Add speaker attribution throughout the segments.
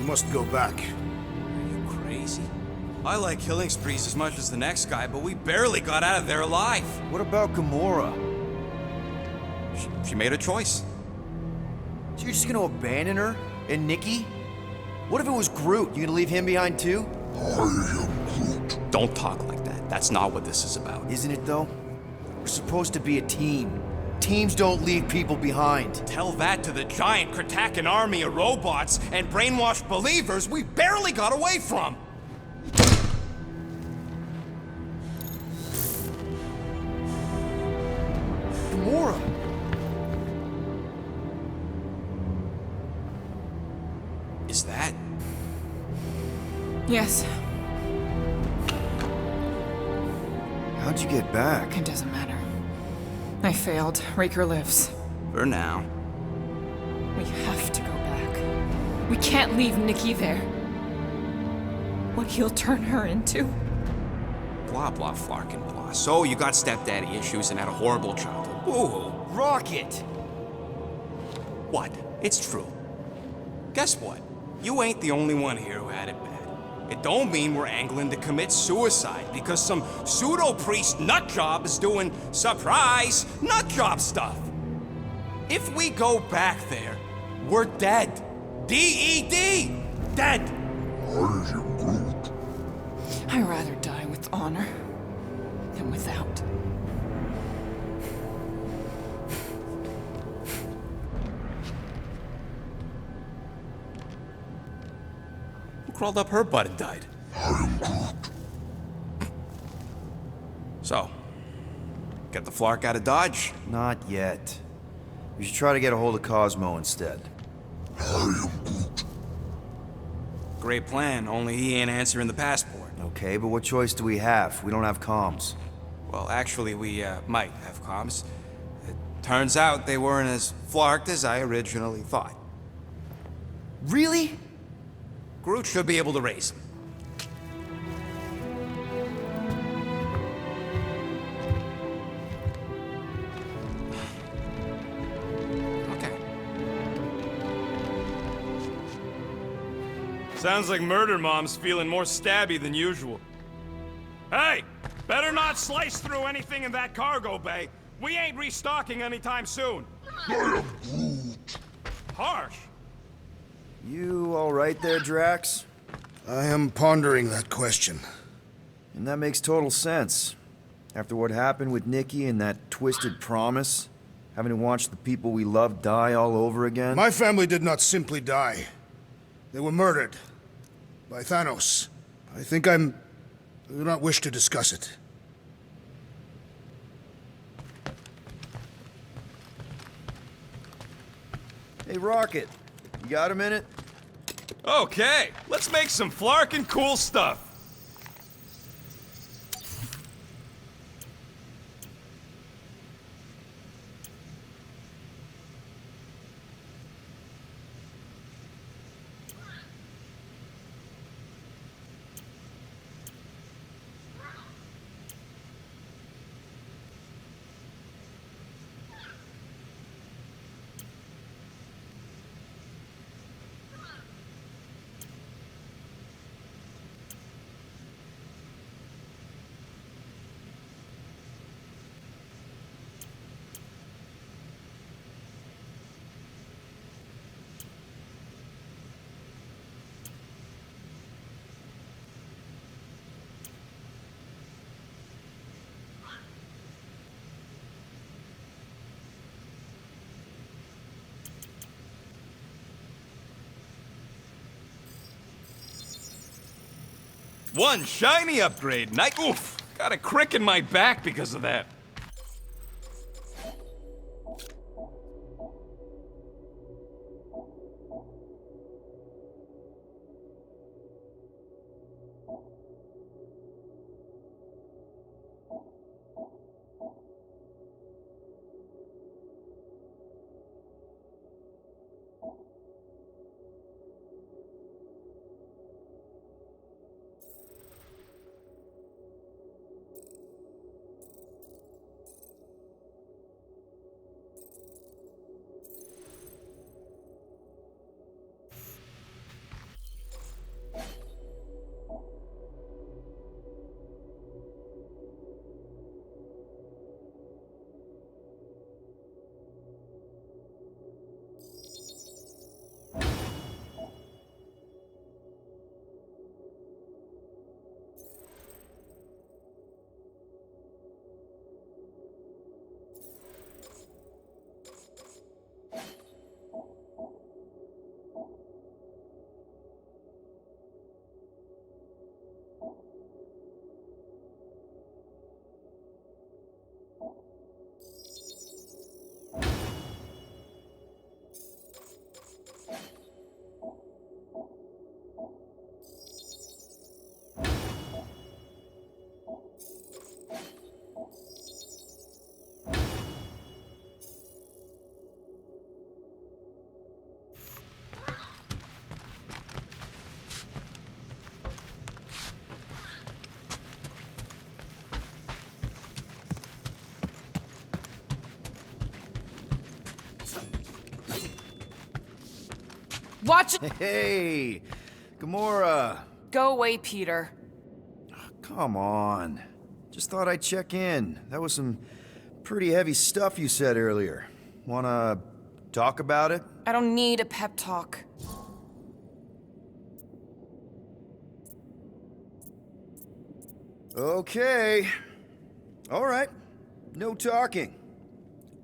Speaker 1: We must go back.
Speaker 2: Are you crazy? I like killing sprees as much as the next guy, but we barely got out of there alive.
Speaker 3: What about Gamora?
Speaker 2: She made a choice.
Speaker 3: So you're just gonna abandon her? And Nikki? What if it was Groot? You gonna leave him behind too?
Speaker 2: Don't talk like that. That's not what this is about.
Speaker 3: Isn't it though? We're supposed to be a team. Teams don't leave people behind.
Speaker 2: Tell that to the giant Kratakan army of robots and brainwashed believers we barely got away from.
Speaker 3: Gamora!
Speaker 2: Is that?
Speaker 4: Yes,
Speaker 3: How'd you get back?
Speaker 4: it doesn't matter. I failed. Raker lives.
Speaker 2: For now.
Speaker 4: We have to go back. We can't leave Nikki there. What he'll turn her into?
Speaker 2: Blah, blah, flarkin' blah. So you got stepdaddy issues and had a horrible childhood. Ooh.
Speaker 3: Rocket!
Speaker 2: What? It's true. Guess what? You ain't the only one here who had it bad. It don't mean we're angling to commit suicide because some pseudo-priest nutjob is doing surprise nutjob stuff. If we go back there, we're dead. D-E-D! Dead!
Speaker 4: I'd rather die with honor than without.
Speaker 2: Who crawled up her butt and died? So, get the Flark out of Dodge?
Speaker 3: Not yet. We should try to get a hold of Cosmo instead.
Speaker 2: Great plan, only he ain't answering the passport.
Speaker 3: Okay, but what choice do we have? We don't have comms.
Speaker 2: Well, actually, we might have comms. It turns out they weren't as flarked as I originally thought.
Speaker 3: Really?
Speaker 2: Groot should be able to raise them. Okay.
Speaker 5: Sounds like Murder Mom's feeling more stabby than usual. Hey! Better not slice through anything in that cargo bay. We ain't restocking anytime soon. Harsh.
Speaker 3: You alright there, Drax?
Speaker 1: I am pondering that question.
Speaker 3: And that makes total sense. After what happened with Nikki and that twisted promise, having to watch the people we love die all over again.
Speaker 1: My family did not simply die. They were murdered. By Thanos. I do not wish to discuss it.
Speaker 3: Hey, Rocket, you got a minute?
Speaker 5: Okay, let's make some flarkin' cool stuff. One shiny upgrade, and oof, got a crick in my back because of that.
Speaker 4: Watch it!
Speaker 3: Hey, Gamora.
Speaker 4: Go away, Peter.
Speaker 3: Come on. Just thought I'd check in. That was some pretty heavy stuff you said earlier. Wanna talk about it?
Speaker 4: I don't need a pep talk.
Speaker 3: Okay. All right. No talking.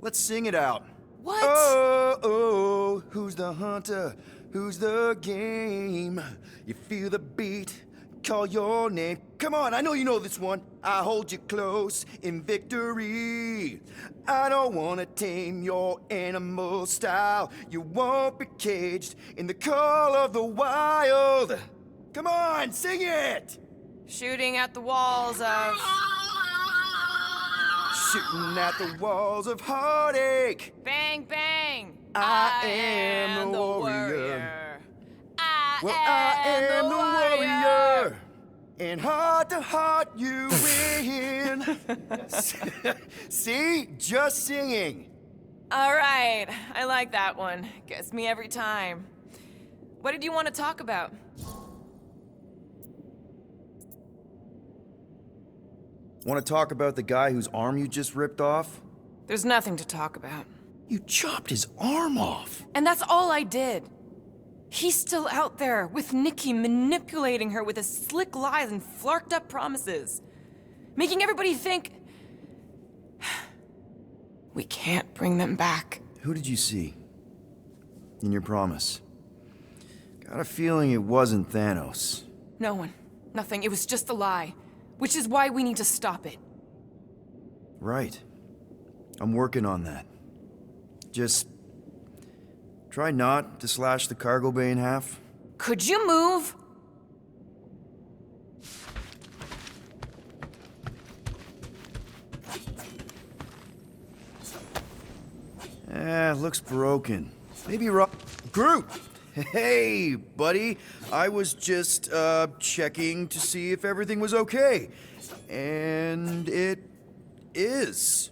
Speaker 3: Let's sing it out.
Speaker 4: What?
Speaker 3: Oh, oh, who's the hunter? Who's the game? You feel the beat, call your name. Come on, I know you know this one. I hold you close in victory. I don't wanna tame your animal style. You won't be caged in the call of the wild. Come on, sing it!
Speaker 4: Shooting at the walls of...
Speaker 3: Shooting at the walls of heartache.
Speaker 4: Bang, bang!
Speaker 3: I am the warrior. I am the warrior. And heart to heart, you win. See? Just singing.
Speaker 4: All right, I like that one. Gets me every time. What did you want to talk about?
Speaker 3: Want to talk about the guy whose arm you just ripped off?
Speaker 4: There's nothing to talk about.
Speaker 3: You chopped his arm off.
Speaker 4: And that's all I did. He's still out there with Nikki, manipulating her with his slick lies and flarked up promises. Making everybody think... we can't bring them back.
Speaker 3: Who did you see? In your promise? Got a feeling it wasn't Thanos.
Speaker 4: No one. Nothing. It was just a lie. Which is why we need to stop it.
Speaker 3: Right. I'm working on that. Just... try not to slash the cargo bay in half.
Speaker 4: Could you move?
Speaker 3: Looks broken. Maybe Groot! Hey, buddy. I was just, checking to see if everything was okay. And it is.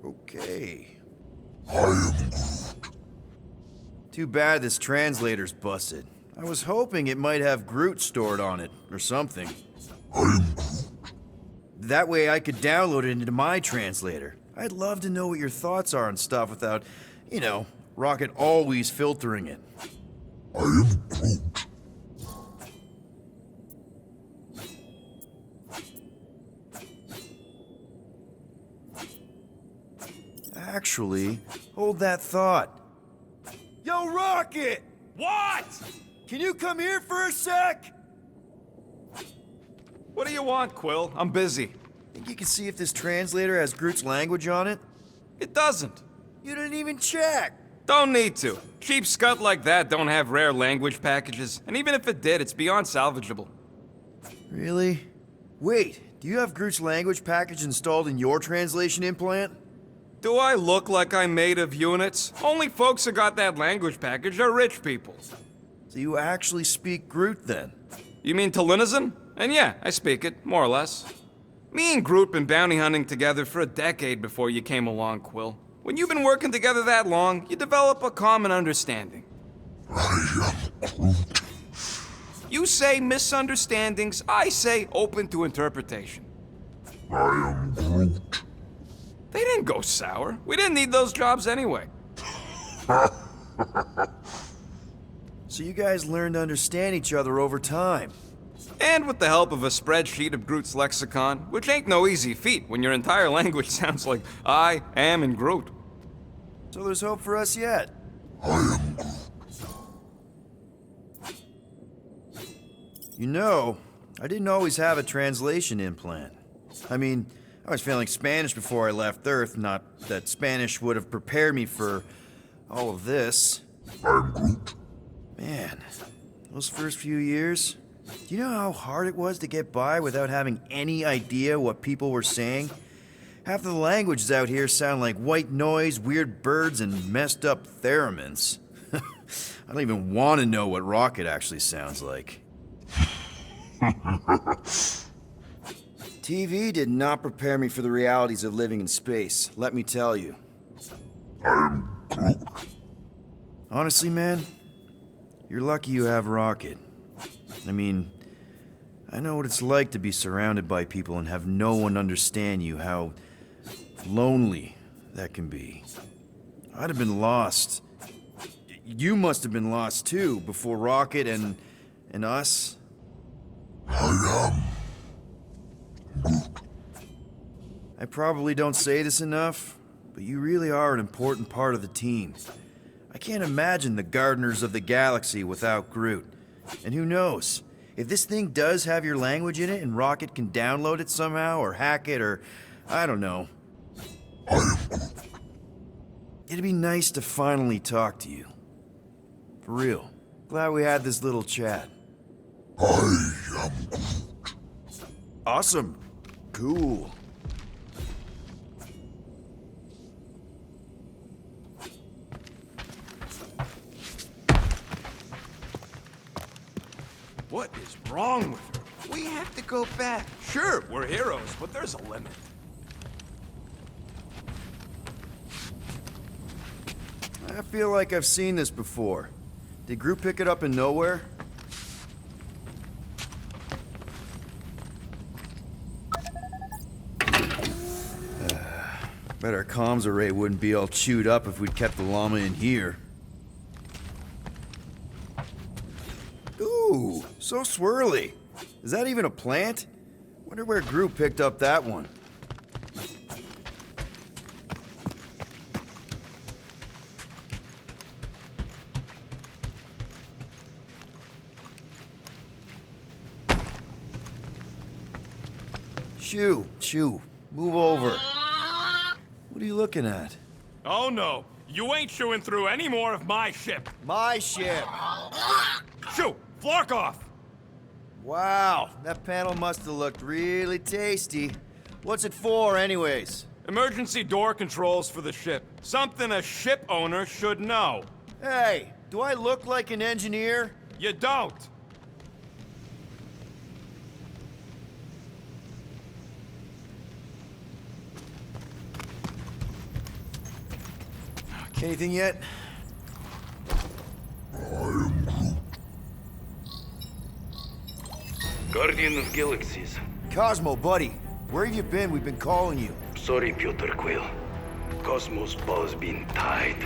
Speaker 3: Okay.
Speaker 6: I am Groot.
Speaker 3: Too bad this translator's busted. I was hoping it might have Groot stored on it, or something.
Speaker 6: I am Groot.
Speaker 3: That way I could download it into my translator. I'd love to know what your thoughts are on stuff without, you know, Rocket always filtering it.
Speaker 6: I am Groot.
Speaker 3: Actually, hold that thought. Yo, Rocket!
Speaker 5: What?
Speaker 3: Can you come here for a sec?
Speaker 5: What do you want, Quill? I'm busy.
Speaker 3: Think you can see if this translator has Groot's language on it?
Speaker 5: It doesn't.
Speaker 3: You didn't even check!
Speaker 5: Don't need to. Cheap scut like that don't have rare language packages, and even if it did, it's beyond salvageable.
Speaker 3: Really? Wait, do you have Groot's language package installed in your translation implant?
Speaker 5: Do I look like I'm made of units? Only folks who got that language package are rich people.
Speaker 3: So you actually speak Groot then?
Speaker 5: You mean Talinisan? And yeah, I speak it, more or less. Me and Groot been bounty hunting together for a decade before you came along, Quill. When you've been working together that long, you develop a common understanding.
Speaker 6: I am Groot.
Speaker 5: You say misunderstandings, I say open to interpretation.
Speaker 6: I am Groot.
Speaker 5: They didn't go sour. We didn't need those jobs anyway.
Speaker 3: So you guys learned to understand each other over time.
Speaker 5: And with the help of a spreadsheet of Groot's lexicon, which ain't no easy feat when your entire language sounds like I am in Groot.
Speaker 3: So there's hope for us yet.
Speaker 6: I am Groot.
Speaker 3: You know, I didn't always have a translation implant. I mean, I was failing Spanish before I left Earth, not that Spanish would have prepared me for all of this.
Speaker 6: I am Groot.
Speaker 3: Man, those first few years, do you know how hard it was to get by without having any idea what people were saying? Half of the languages out here sound like white noise, weird birds, and messed up theremins. I don't even want to know what Rocket actually sounds like. TV did not prepare me for the realities of living in space, let me tell you.
Speaker 6: I am Groot.
Speaker 3: Honestly, man, You're lucky you have Rocket. I mean, I know what it's like to be surrounded by people and have no one understand you, how lonely that can be. I'd have been lost. You must have been lost too, before Rocket and us.
Speaker 6: I am.
Speaker 3: I probably don't say this enough, but you really are an important part of the team. I can't imagine the Gardeners of the Galaxy without Groot. And who knows? If this thing does have your language in it and Rocket can download it somehow or hack it or I don't know.
Speaker 6: I am Groot.
Speaker 3: It'd be nice to finally talk to you. For real. Glad we had this little chat.
Speaker 6: I am Groot.
Speaker 3: Awesome. Cool.
Speaker 2: What is wrong with her? We have to go back. Sure, we're heroes, but there's a limit.
Speaker 3: I feel like I've seen this before. Did Groot pick it up in nowhere? Bet our comms array wouldn't be all chewed up if we'd kept the llama in here. Ooh, so swirly. Is that even a plant? Wonder where Groot picked up that one. Shoo, move over. What are you looking at?
Speaker 2: Oh no, you ain't chewing through any more of my ship.
Speaker 3: My ship.
Speaker 2: Shoo, flark off.
Speaker 3: Wow, that panel must have looked really tasty. What's it for, anyways?
Speaker 2: Emergency door controls for the ship. Something a ship owner should know.
Speaker 3: Hey, do I look like an engineer?
Speaker 2: You don't.
Speaker 3: Anything yet?
Speaker 7: Guardian of Galaxies.
Speaker 3: Cosmo, buddy, where have you been? We've been calling you.
Speaker 7: Sorry, Piotr Quill. Cosmos ball's been tied.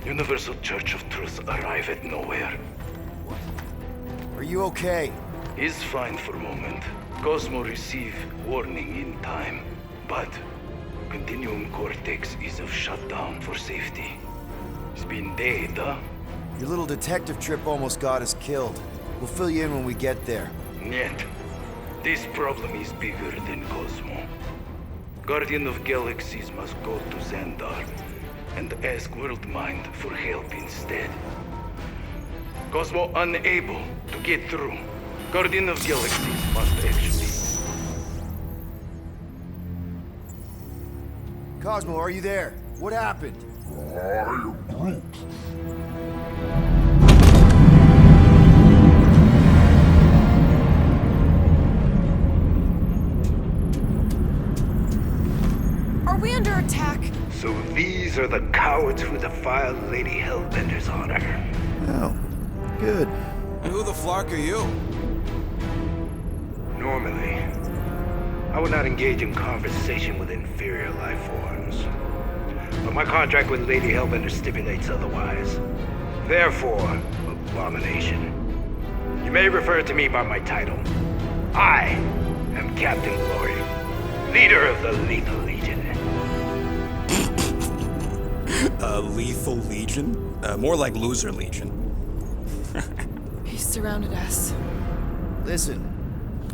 Speaker 7: Universal Church of Truth arrive at nowhere.
Speaker 3: Are you okay?
Speaker 7: He's fine for a moment. Cosmo receive warning in time, but Continuum Cortex is of shutdown for safety. It's been dead, huh?
Speaker 3: Your little detective trip almost got us killed. We'll fill you in when we get there.
Speaker 7: Niet. This problem is bigger than Cosmo. Guardian of Galaxies must go to Xandar and ask Worldmind for help instead. Cosmo unable to get through. Guardian of Galaxies must actually...
Speaker 3: Cosmo, are you there? What happened?
Speaker 6: I am Groot.
Speaker 4: Are we under attack?
Speaker 7: So these are the cowards who defile Lady Hellbender's honor.
Speaker 3: Oh, good.
Speaker 2: And who the flark are you?
Speaker 7: Normally, I would not engage in conversation with inferior life forms. But my contract with Lady Hellbender stipulates otherwise. Therefore, abomination. You may refer to me by my title. I am Captain Glory, leader of the Lethal Legion.
Speaker 2: Lethal Legion? More like Loser Legion.
Speaker 4: He surrounded us.
Speaker 3: Listen,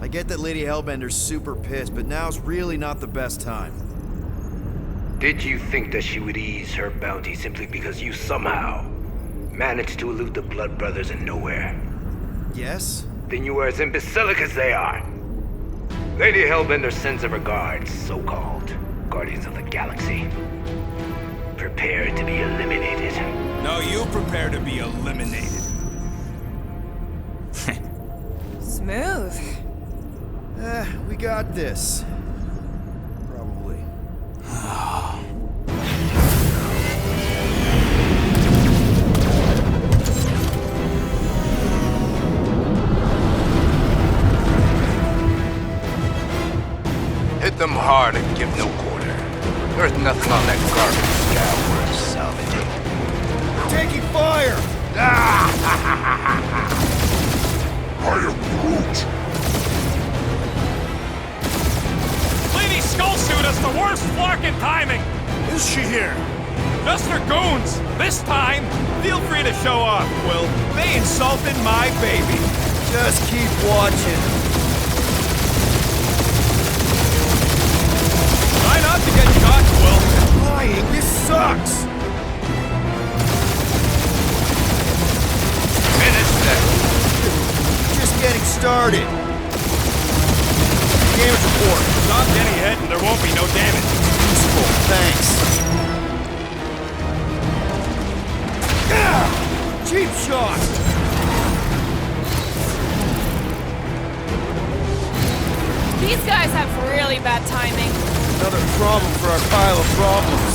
Speaker 3: I get that Lady Hellbender's super pissed, but now's really not the best time.
Speaker 7: Did you think that she would ease her bounty simply because you somehow managed to elude the Blood Brothers in nowhere?
Speaker 3: Yes?
Speaker 7: Then you are as imbecilic as they are. Lady Hellbender sends her regards, so-called Guardians of the Galaxy. Prepare to be eliminated.
Speaker 2: No, you prepare to be eliminated.
Speaker 4: Smooth.
Speaker 3: We got this. Probably.
Speaker 7: hard and give no quarter. There's nothing on that garbage scow worth salvaging.
Speaker 3: Taking fire!
Speaker 6: I am Groot.
Speaker 8: Lady Skullsuit has the worst flarkin' timing!
Speaker 1: Is she here?
Speaker 8: Just her goons! This time, feel free to show off, Quill. They insulted my baby.
Speaker 3: Just keep watching.
Speaker 8: Try not to get shot, Quill.
Speaker 3: Lying, this sucks!
Speaker 7: Finish that.
Speaker 3: Just getting started. Damage report.
Speaker 8: Stop getting hit and there won't be no damage.
Speaker 3: Useful, thanks. Cheap shot!
Speaker 4: These guys have really bad timing.
Speaker 3: Another problem for our pile of problems.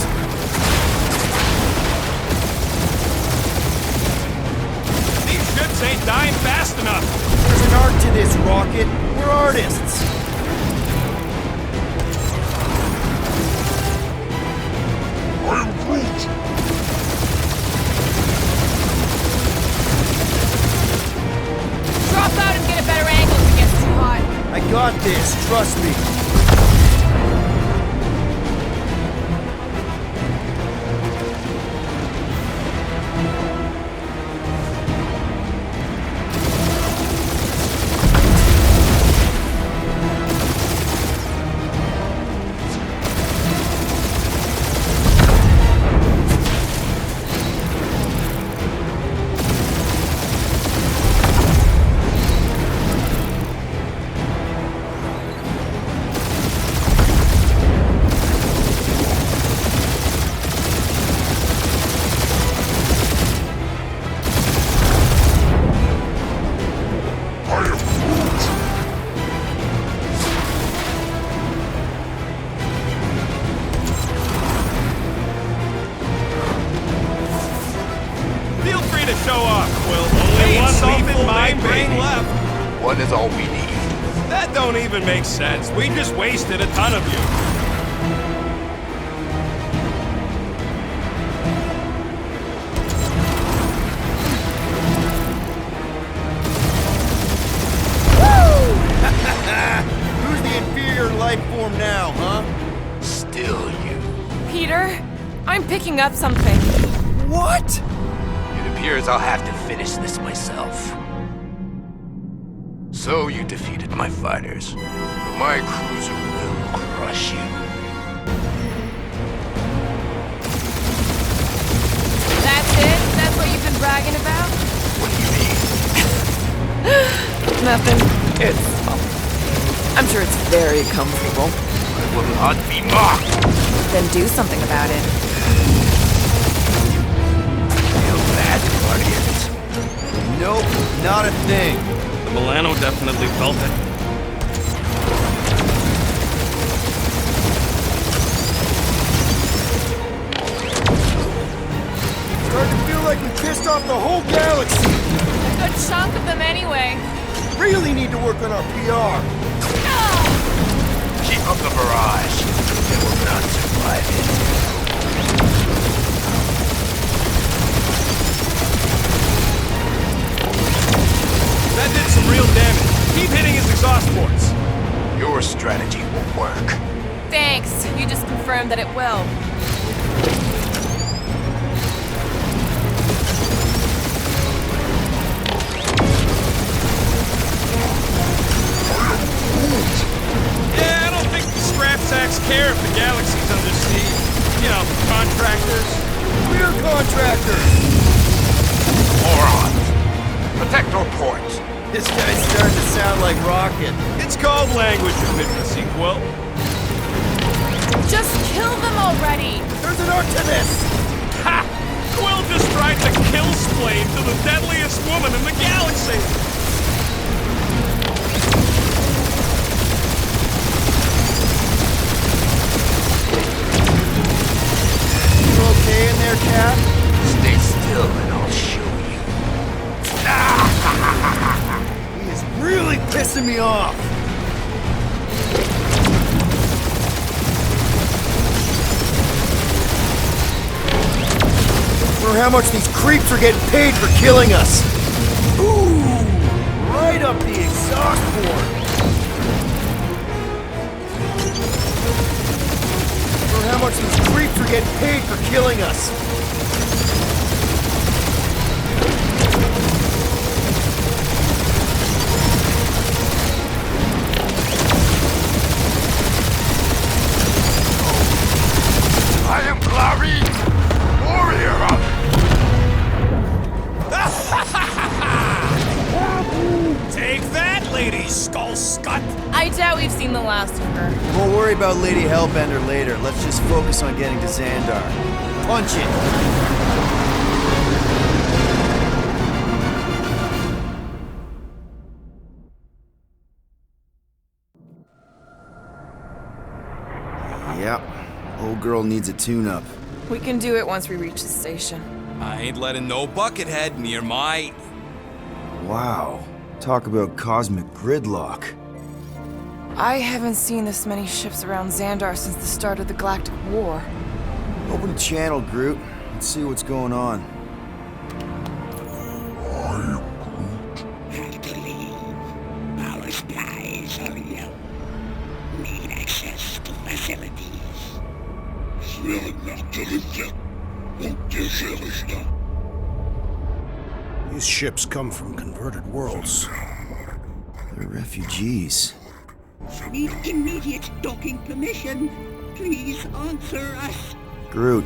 Speaker 8: These ships ain't dying fast enough.
Speaker 3: There's an art to this, Rocket. We're artists.
Speaker 6: I am Groot.
Speaker 4: Drop out and get a better angle if it gets too hot.
Speaker 3: I got this, trust me.
Speaker 8: Feel free to show off, Quill. Only one lethal membrane left.
Speaker 7: One is all we need.
Speaker 8: That don't even make sense. We just wasted a ton of you.
Speaker 3: Who's the inferior life form now, huh?
Speaker 7: Still you.
Speaker 4: Peter, I'm picking up something.
Speaker 3: What?
Speaker 7: It appears I'll have to finish this myself. So you defeated my fighters, but my cruiser will crush you.
Speaker 4: That's it? That's what you've been bragging about?
Speaker 7: What do you mean?
Speaker 4: Nothing. I'm sure it's very comfortable.
Speaker 7: I will not be mocked.
Speaker 4: Then do something about it.
Speaker 7: Feel bad, Guardians.
Speaker 3: Nope, not a thing.
Speaker 8: The Milano definitely felt it.
Speaker 3: Starting to feel like we pissed off the whole galaxy.
Speaker 4: A good chunk of them anyway.
Speaker 3: Really need to work on our PR.
Speaker 7: Keep up the barrage. They will not survive it.
Speaker 8: That did some real damage. Keep hitting his exhaust ports.
Speaker 7: Your strategy will work.
Speaker 4: Thanks. You just confirmed that it will.
Speaker 8: Yeah, I don't think the scrap sacks care if the galaxy's under siege. You know, contractors.
Speaker 3: We're contractors.
Speaker 7: Morons. Protect our ports.
Speaker 3: This guy's starting to sound like Rocket.
Speaker 8: It's called language efficiency, Quill.
Speaker 4: Just kill them already.
Speaker 3: There's an art to this.
Speaker 8: Ha! Quill just tried to kill Splane to the deadliest woman in the galaxy.
Speaker 3: You okay in there, Cap?
Speaker 7: Stay still and I'll show you.
Speaker 3: He is really pissing me off. Remember how much these creeps are getting paid for killing us? Ooh! Right up the exhaust port! Remember how much these creeps are getting paid for killing us?
Speaker 6: I am Clary, warrior of...
Speaker 2: Take that, Lady Skull Scut!
Speaker 4: I doubt we've seen the last of her.
Speaker 3: We'll worry about Lady Hellbender later. Let's just focus on getting to Xandar. Punch it! Yep. Old girl needs a tune-up.
Speaker 4: We can do it once we reach the station.
Speaker 2: I ain't letting no buckethead near my...
Speaker 3: Wow. Talk about cosmic gridlock.
Speaker 4: I haven't seen this many ships around Xandar since the start of the Galactic War.
Speaker 3: Open a channel, Groot. Let's see what's going on.
Speaker 9: Have to leave. Power supplies are low. Need access to facilities.
Speaker 1: These ships come from converted worlds.
Speaker 3: They're refugees.
Speaker 9: Need immediate docking permission. Please answer us.
Speaker 3: Groot,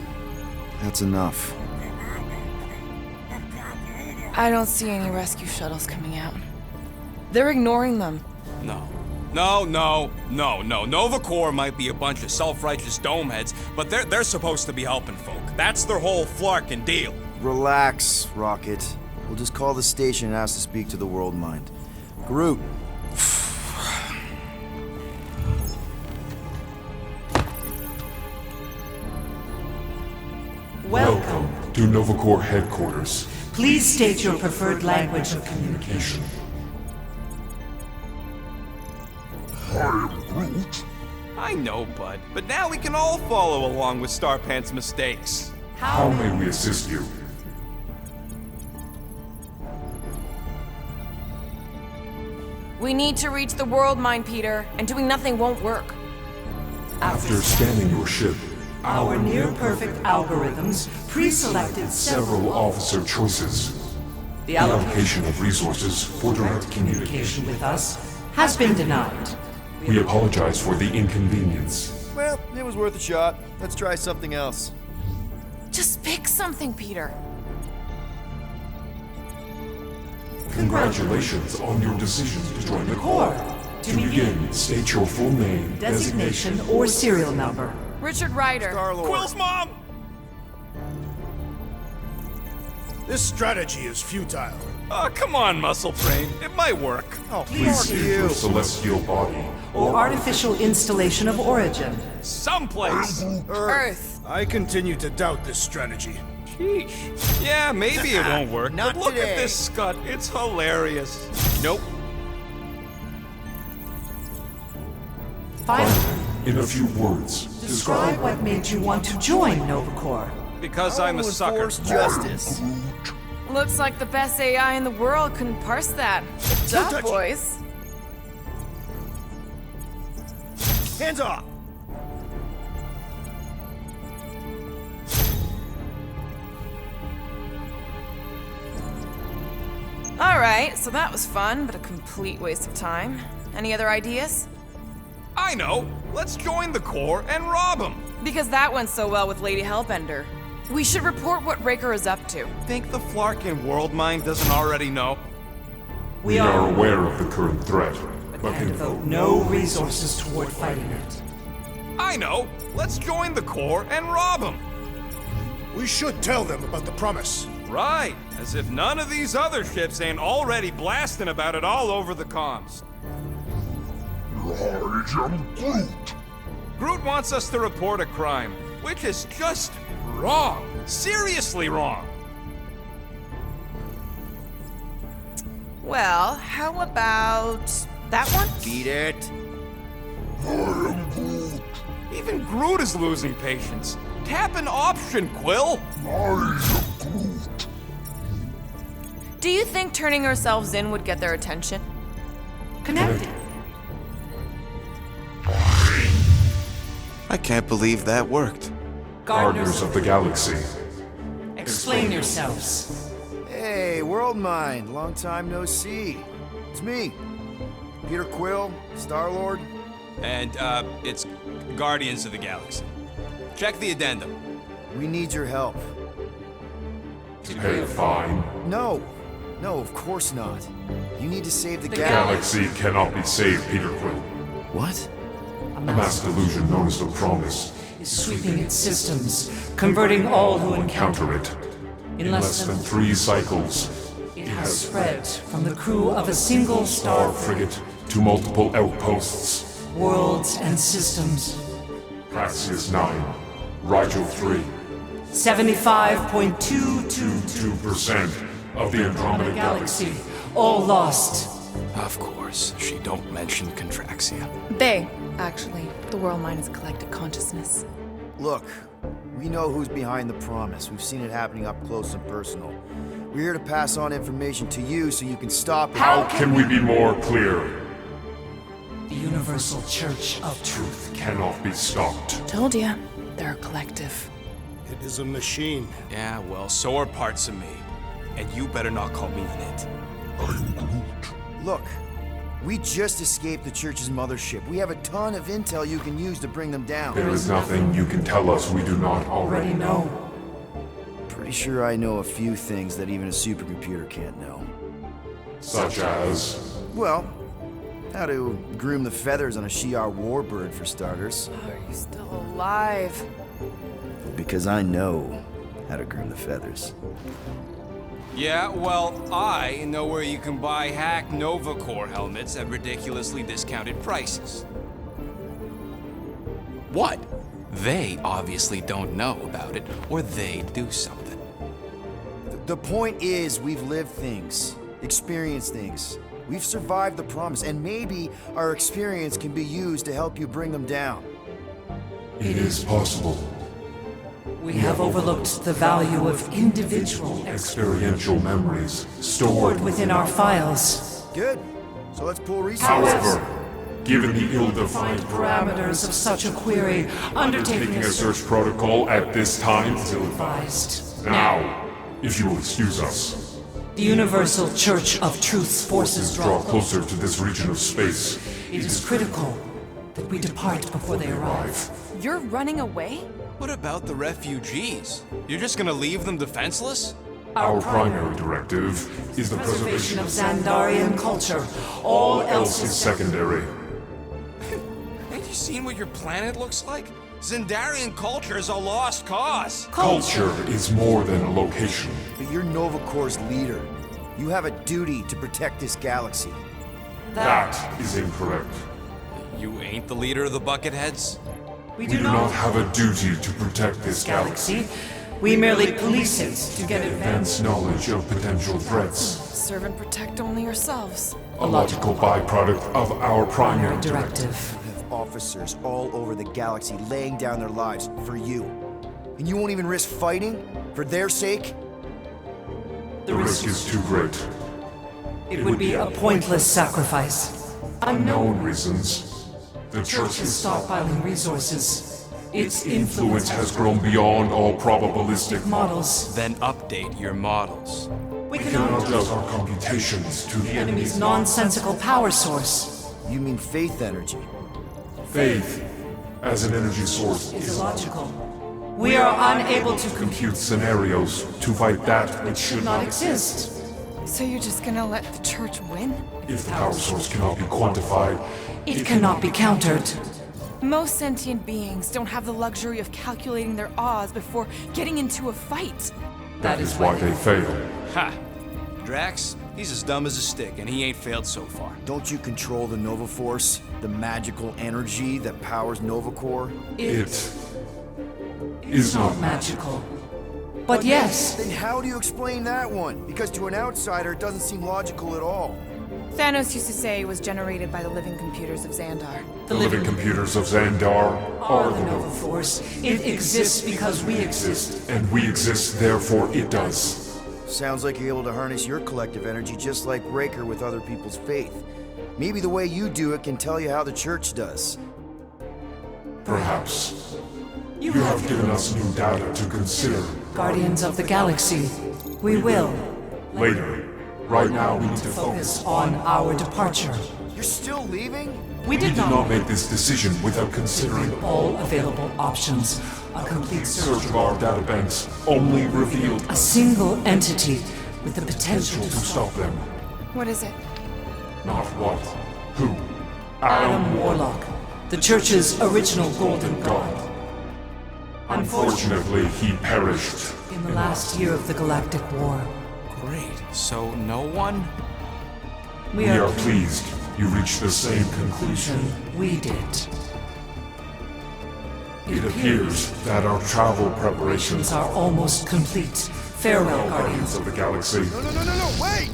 Speaker 3: that's enough.
Speaker 4: I don't see any rescue shuttles coming out. They're ignoring them.
Speaker 2: No. Nova Corps might be a bunch of self-righteous domeheads, but they're supposed to be helping folk. That's their whole flarkin' deal.
Speaker 3: Relax, Rocket. We'll just call the station and ask to speak to the World Mind. Groot.
Speaker 6: Welcome to Nova Corps headquarters.
Speaker 10: Please state your preferred language of communication.
Speaker 6: I am Groot.
Speaker 2: I know, bud, but now we can all follow along with Starpant's mistakes.
Speaker 6: How may we assist you?
Speaker 4: We need to reach the World Mind, Peter, and doing nothing won't work.
Speaker 6: After scanning your ship,
Speaker 10: Our near-perfect algorithms pre-selected
Speaker 6: several officer choices.
Speaker 10: The
Speaker 6: Allocation of resources for direct communication.
Speaker 10: communication with us has been denied.
Speaker 6: We apologize for the inconvenience.
Speaker 3: Well, it was worth a shot. Let's try something else.
Speaker 4: Just pick something, Peter.
Speaker 6: Congratulations on your decision to join the Corps. To begin, state your full name,
Speaker 10: Designation or serial number.
Speaker 4: Richard Ryder.
Speaker 3: Star-Lord.
Speaker 2: Quill's mom!
Speaker 1: This strategy is futile.
Speaker 2: Oh, come on, Muscle Brain. It might work.
Speaker 3: Oh,
Speaker 6: Please
Speaker 3: fuck
Speaker 6: state
Speaker 3: you.
Speaker 6: your celestial body.
Speaker 10: Or artificial installation of origin.
Speaker 2: Someplace.
Speaker 4: Earth.
Speaker 1: I continue to doubt this strategy.
Speaker 2: Sheesh. Yeah, maybe it won't work.
Speaker 3: Not
Speaker 2: but look
Speaker 3: today.
Speaker 2: at this scut. It's hilarious. Nope.
Speaker 10: Finally,
Speaker 6: In a few words,
Speaker 10: describe what made you want to join Nova Corps.
Speaker 2: Because
Speaker 3: I
Speaker 2: I'm a
Speaker 3: wanna
Speaker 2: sucker.
Speaker 3: enforce justice.
Speaker 4: Looks like the best AI in the world couldn't parse that. Good job,
Speaker 3: touch it.
Speaker 4: boys.
Speaker 3: Hands off!
Speaker 4: Alright, so that was fun, but a complete waste of time. Any other ideas?
Speaker 2: I know. Let's join the Corps and rob them.
Speaker 4: Because that went so well with Lady Hellbender. We should report what Raker is up to.
Speaker 2: Think the Flarkin World Mind doesn't already know?
Speaker 6: we are aware of the current threat, but
Speaker 10: And
Speaker 6: can
Speaker 10: devote no resources toward fighting it.
Speaker 2: I know. Let's join the Corps and rob them.
Speaker 1: We should tell them about the promise.
Speaker 2: Right. As if none of these other ships ain't already blasting about it all over the comms.
Speaker 6: I am Groot.
Speaker 2: Groot wants us to report a crime, which is just wrong. Seriously wrong.
Speaker 4: Well, how about that one?
Speaker 3: Beat it.
Speaker 2: Even Groot is losing patience. Tap an option, Quill!
Speaker 4: Do you think turning ourselves in would get their attention?
Speaker 10: Connected.
Speaker 2: I can't believe that worked.
Speaker 6: Gardeners of the Galaxy.
Speaker 10: Explain yourselves.
Speaker 3: Hey, World Mind, long time no see. It's me, Peter Quill, Star-Lord.
Speaker 2: And, it's Guardians of the Galaxy. Check the addendum.
Speaker 3: We need your help.
Speaker 6: Pay a fine.
Speaker 3: No, of course not. You need to save the
Speaker 6: Galaxy cannot be saved, Peter Quill.
Speaker 3: What?
Speaker 6: A mass delusion known as the Promise.
Speaker 10: Is sweeping its systems, converting all who encounter
Speaker 6: Counter it. In less than 3 cycles,
Speaker 10: it has spread from the crew of a single star
Speaker 6: frigate to multiple outposts.
Speaker 10: worlds and systems.
Speaker 6: Praxius 9, Rigel 3,
Speaker 10: 75.222%
Speaker 6: 2% of the Andromeda Galaxy.
Speaker 10: galaxy, all lost.
Speaker 2: Of course, she don't mention Contraxia.
Speaker 4: They, actually. The world mind is collective consciousness.
Speaker 3: Look, we know who's behind the Promise. We've seen it happening up close and personal. We're here to pass on information to you so you can stop it.
Speaker 6: How can we be more clear?
Speaker 10: The Universal Church of Truth.
Speaker 6: Cannot be stopped.
Speaker 4: Told ya. They're a collective.
Speaker 1: It is a machine.
Speaker 2: Yeah, well, so are parts of me. And you better not call me an it.
Speaker 3: Look, we just escaped the Church's mothership. We have a ton of intel you can use to bring them down.
Speaker 6: There is nothing you can tell us we do not already
Speaker 10: Already know.
Speaker 3: Pretty sure I know a few things that even a supercomputer can't know.
Speaker 6: Such as...
Speaker 3: Well, how to groom the feathers on a Shi'ar warbird, for starters.
Speaker 4: Are you still alive?
Speaker 3: Because I know how to groom the feathers.
Speaker 2: Yeah, well, I know where you can buy hack Nova Corps helmets at ridiculously discounted prices. What? They obviously don't know about it, or they'd do something.
Speaker 3: The point is, we've lived things, experienced things. We've survived the Promise, and maybe our experience can be used to help you bring them down.
Speaker 6: It is possible.
Speaker 10: We have overlooked the value of individual
Speaker 6: Experiential memories
Speaker 10: stored within our files.
Speaker 3: Good. So let's pull resources.
Speaker 6: However, given the ill-defined
Speaker 10: Parameters of such a query, undertaking
Speaker 6: taking a search protocol at this time is
Speaker 10: advised.
Speaker 6: now, if you will excuse us,
Speaker 10: The Universal Church of Truth's forces
Speaker 6: draw closer to this region of space.
Speaker 10: It is critical that we depart before they arrive.
Speaker 4: You're running away?
Speaker 2: What about the refugees? You're just gonna leave them defenseless?
Speaker 6: Our primary directive is the
Speaker 10: Preservation
Speaker 6: preservation
Speaker 10: of
Speaker 6: of
Speaker 10: Xandarian culture. All else
Speaker 6: is
Speaker 10: is
Speaker 6: secondary.
Speaker 2: Ain't you seen what your planet looks like? Xandarian culture is a lost cause.
Speaker 6: Culture is more than a location.
Speaker 3: But you're Nova Corps' leader. You have a duty to protect this galaxy.
Speaker 6: That is incorrect.
Speaker 2: You ain't the leader of the Bucketheads?
Speaker 10: We
Speaker 6: We do not have a duty to protect this galaxy.
Speaker 10: galaxy. We merely police it to get
Speaker 6: Advanced
Speaker 10: advanced.
Speaker 6: knowledge of potential threats.
Speaker 4: Serve and protect only yourselves.
Speaker 6: A logical byproduct of our primary directive.
Speaker 10: Directive.
Speaker 3: You have officers all over the galaxy laying down their lives for you. And you won't even risk fighting? For their sake?
Speaker 6: The risk is too great.
Speaker 10: It would be a pointless sacrifice.
Speaker 6: Unknown reasons. The
Speaker 10: Church
Speaker 6: Church
Speaker 10: is stockpiling resources. Its
Speaker 6: influence has grown beyond all probabilistic
Speaker 10: models.
Speaker 2: Then update your models.
Speaker 10: We
Speaker 6: cannot
Speaker 10: cannot
Speaker 6: adjust our computations to the
Speaker 10: enemy's
Speaker 6: enemy's
Speaker 10: nonsensical power source.
Speaker 3: You mean faith energy?
Speaker 6: faith as an energy source
Speaker 10: Is
Speaker 6: is
Speaker 10: illogical. We are unable to
Speaker 6: compute scenarios to fight that which should
Speaker 10: not
Speaker 6: not
Speaker 10: exist.
Speaker 4: So you're just gonna let the church win?
Speaker 6: If the power source cannot be quantified,
Speaker 10: It cannot be countered.
Speaker 4: Most sentient beings don't have the luxury of calculating their odds before getting into a fight.
Speaker 6: that is why they fail.
Speaker 2: Ha! Drax, he's as dumb as a stick, and he ain't failed so far.
Speaker 3: Don't you control the Nova Force? The magical energy that powers Nova Corps?
Speaker 6: It is not
Speaker 10: Magical. But yes,
Speaker 3: Then how do you explain that one? Because to an outsider, it doesn't seem logical at all.
Speaker 4: Thanos used to say it was generated by the living computers of Xandar.
Speaker 6: The living computers of Xandar
Speaker 10: Are the Nova Force. It exists because we exist.
Speaker 6: and we exist, therefore it does.
Speaker 3: Sounds like you're able to harness your collective energy just like Raker with other people's faith. Maybe the way you do it can tell you how the church does.
Speaker 6: Perhaps. You have given us new data to consider.
Speaker 10: Guardians of the Galaxy. We will
Speaker 6: Later. Right now we need to focus.
Speaker 10: focus on our departure.
Speaker 3: You're still leaving?
Speaker 10: We
Speaker 6: We
Speaker 10: did
Speaker 6: did not
Speaker 10: not
Speaker 6: make this decision without considering
Speaker 10: all available options. A complete search.
Speaker 6: search of our databanks only revealed
Speaker 10: A single entity with the potential
Speaker 6: to
Speaker 10: to
Speaker 6: stop them.
Speaker 4: What is it?
Speaker 6: Not what. Who.
Speaker 10: Adam Warlock, the Church's original Golden God.
Speaker 6: Unfortunately, he perished.
Speaker 10: In the last year of the Galactic War,
Speaker 2: Great. So no one?
Speaker 10: we
Speaker 6: We
Speaker 10: are
Speaker 6: are pleased you reached the same conclusion.
Speaker 10: we did.
Speaker 6: It appears that our travel preparations
Speaker 10: Are almost complete. Farewell, Guardians.
Speaker 6: Guardians of the Galaxy.
Speaker 3: No, wait!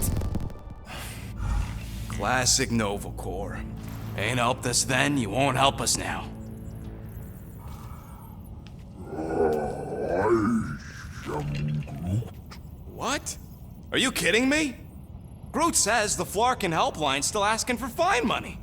Speaker 2: Classic Nova Corps. Ain't helped us then, you won't help us now. What? Are you kidding me? Groot says the Flarkin helpline's still asking for fine money.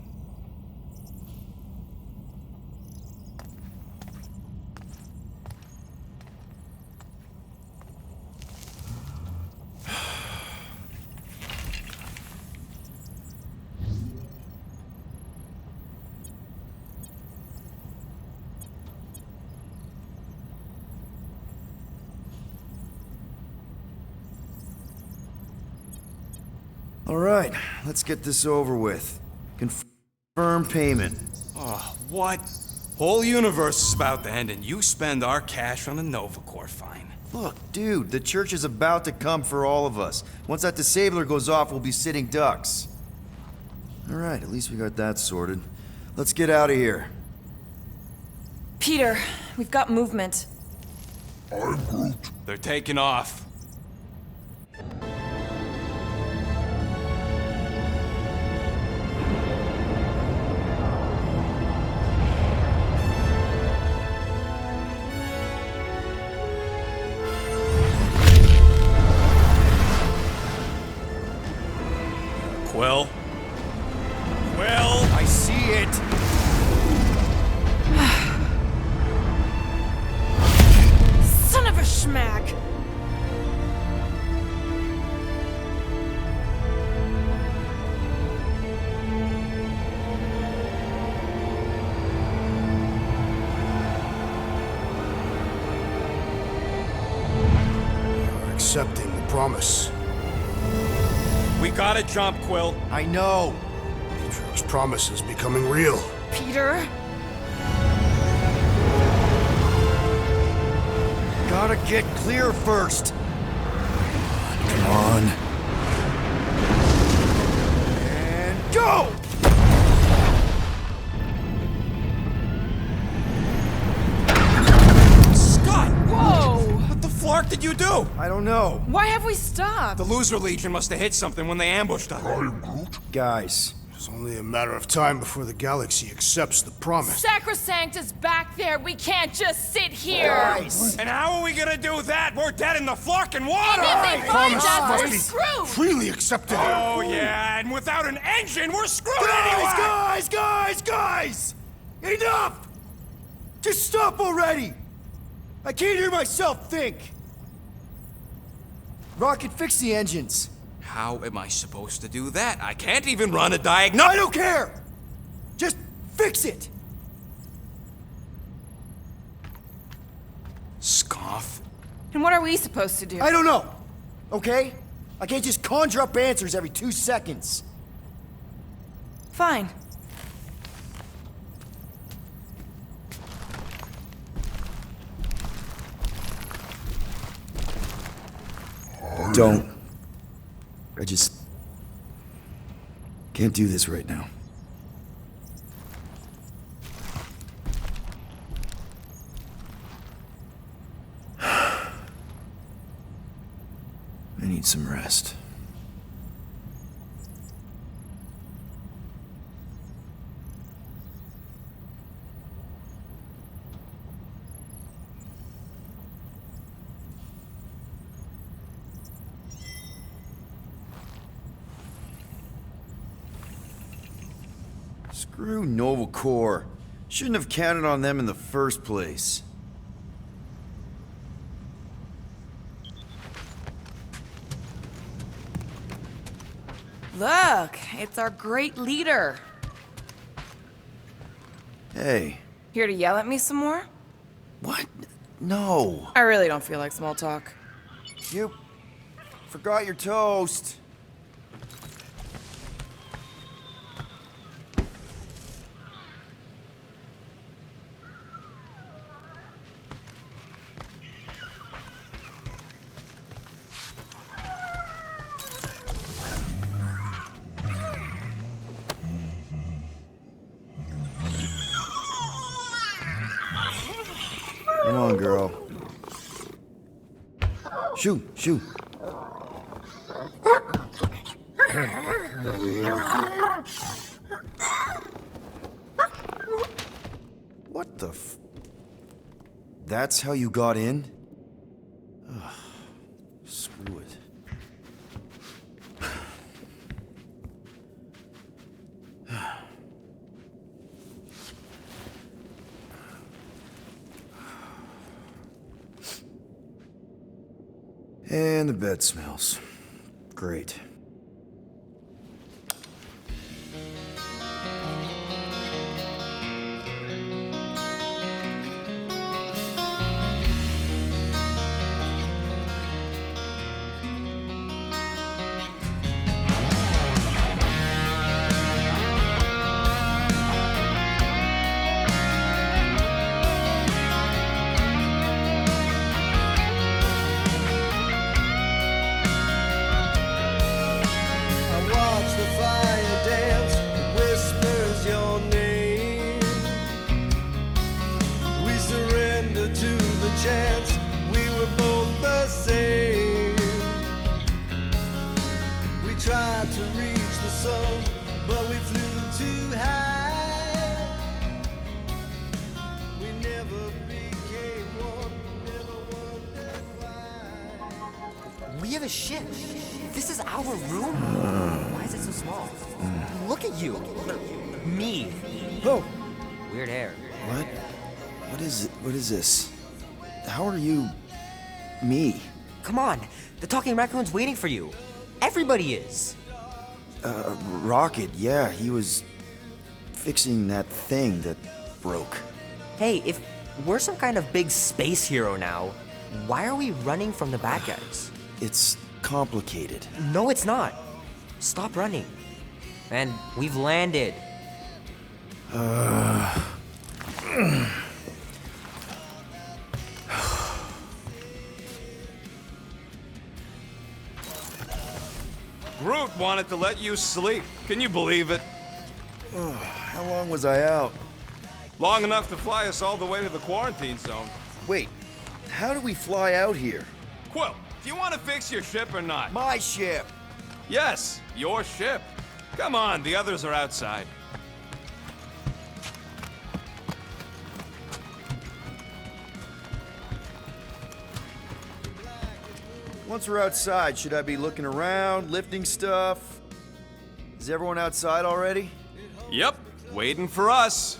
Speaker 3: All right, let's get this over with. Confirm payment.
Speaker 2: What? Whole universe is about to end and you spend our cash on a Nova Corps fine.
Speaker 3: Look, dude, the church is about to come for all of us. Once that disabler goes off, we'll be sitting ducks. All right, at least we got that sorted. Let's get out of here.
Speaker 4: Peter, we've got movement.
Speaker 2: They're taking off. Quill? Quill?
Speaker 3: I see it!
Speaker 4: Son of a schmack!
Speaker 1: You're accepting the promise.
Speaker 2: We gotta jump, Quill.
Speaker 3: I know!
Speaker 1: Petro's promise is becoming real.
Speaker 4: Peter?
Speaker 3: Gotta get clear first. Come on. And go!
Speaker 2: Scott!
Speaker 4: Whoa!
Speaker 2: What the flark did you do?
Speaker 3: I don't know.
Speaker 4: Why have we stopped?
Speaker 2: The Loser Legion must have hit something when they ambushed us.
Speaker 3: Guys,
Speaker 1: It's only a matter of time before the galaxy accepts the promise.
Speaker 4: Sacrosanct is back there. We can't just sit here.
Speaker 3: guys!
Speaker 2: And how are we gonna do that? We're dead in the flarkin' water!
Speaker 4: If they find
Speaker 1: Promise
Speaker 4: us,
Speaker 1: must
Speaker 4: we're
Speaker 1: be
Speaker 4: screwed.
Speaker 1: freely accepted.
Speaker 2: Oh yeah, and without an engine, we're screwed
Speaker 3: Guys,
Speaker 2: anyway!
Speaker 3: guys! Enough! Just stop already! I can't hear myself think! Rocket, fix the engines.
Speaker 2: How am I supposed to do that? I can't even run a diagnostic.
Speaker 3: I don't care! Just fix it!
Speaker 2: Scoff.
Speaker 4: And what are we supposed to do?
Speaker 3: I don't know, okay? I can't just conjure up answers every 2 seconds.
Speaker 4: Fine.
Speaker 3: Don't. I just can't do this right now. I need some rest. Screw Nova Corps. Shouldn't have counted on them in the first place.
Speaker 4: Look, it's our great leader.
Speaker 3: Hey.
Speaker 4: Here to yell at me some more?
Speaker 3: What? No.
Speaker 4: I really don't feel like small talk.
Speaker 3: You forgot your toast. Come on, girl. Shoo, shoo. What the f... That's how you got in? Ugh, screw it. And the bed smells. Great.
Speaker 11: We have a ship. This is our room? Why is it so small? Look at you. Me.
Speaker 3: Oh.
Speaker 11: Weird hair.
Speaker 3: What? What is it? What is this? How are you... me?
Speaker 11: Come on. The talking raccoon's waiting for you. Everybody is.
Speaker 3: Rocket, yeah, he was fixing that thing that broke.
Speaker 11: Hey, if we're some kind of big space hero now, why are we running from the bad guys?
Speaker 3: It's complicated.
Speaker 11: No, it's not. Stop running. And we've landed.
Speaker 5: Groot wanted to let you sleep. Can you believe it?
Speaker 3: How long was I out?
Speaker 5: Long enough to fly us all the way to the quarantine zone.
Speaker 3: Wait, how do we fly out here?
Speaker 5: Quill, do you want to fix your ship or not?
Speaker 3: My ship!
Speaker 5: Yes, your ship. Come on, the others are outside.
Speaker 3: Once we're outside, should I be looking around, lifting stuff? Is everyone outside already?
Speaker 5: Yep, waiting for us.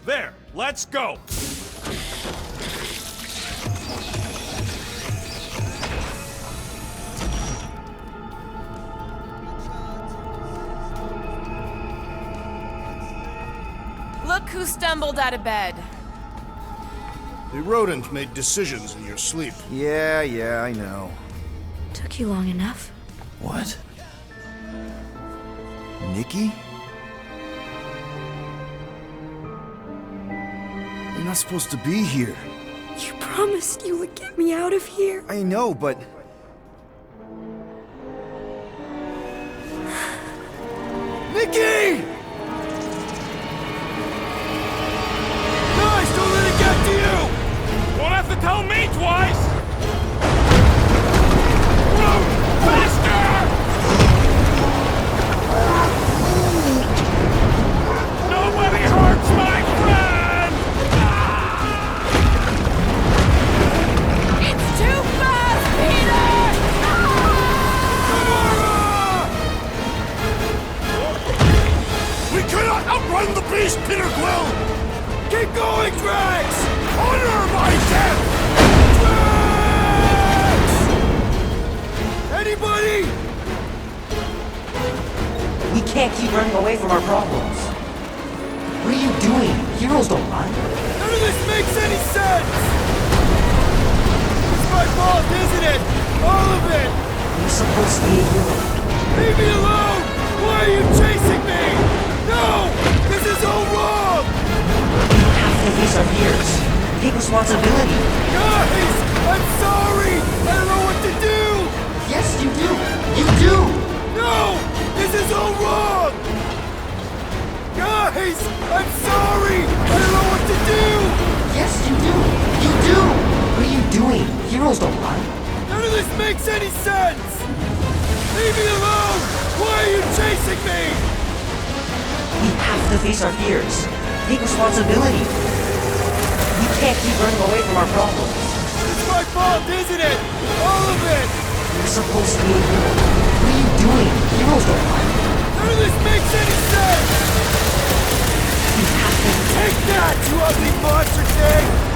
Speaker 5: There, let's go.
Speaker 4: Look who stumbled out of bed.
Speaker 1: The rodent made decisions in your sleep.
Speaker 3: Yeah, I know.
Speaker 12: Took you long enough.
Speaker 3: What? Nikki? You're not supposed to be here.
Speaker 12: You promised you would get me out of here.
Speaker 3: I know, but... Nikki! Guys, don't let it get to you!
Speaker 8: Won't have to tell me twice! Run! Faster! Nobody hurts my friend!
Speaker 4: It's too fast, Peter!
Speaker 11: keep running away from our problems. What are you doing? Heroes don't run.
Speaker 3: None of this makes any sense! It's my fault, isn't it? All of it!
Speaker 11: You're supposed to be a hero.
Speaker 3: Leave me alone! Why are you chasing me? No! This is all wrong!
Speaker 11: We have to face our fears. Take responsibility.
Speaker 3: Guys! I'm sorry! I don't know what to do!
Speaker 11: Yes, you do! You do!
Speaker 3: No! This is all wrong! Guys! I'm sorry! I don't know what to do!
Speaker 11: Yes, you do! You do! What are you doing? Heroes don't run.
Speaker 3: None of this makes any sense! Leave me alone! Why are you chasing me?
Speaker 11: We have to face our fears. Take responsibility. We can't keep running away from our problems.
Speaker 3: It's my fault, isn't it? All of it!
Speaker 11: You're supposed to be a hero. What are you doing? Heroes don't run.
Speaker 3: None of this makes any sense!
Speaker 11: We have to
Speaker 3: Take that, you ugly monster thing!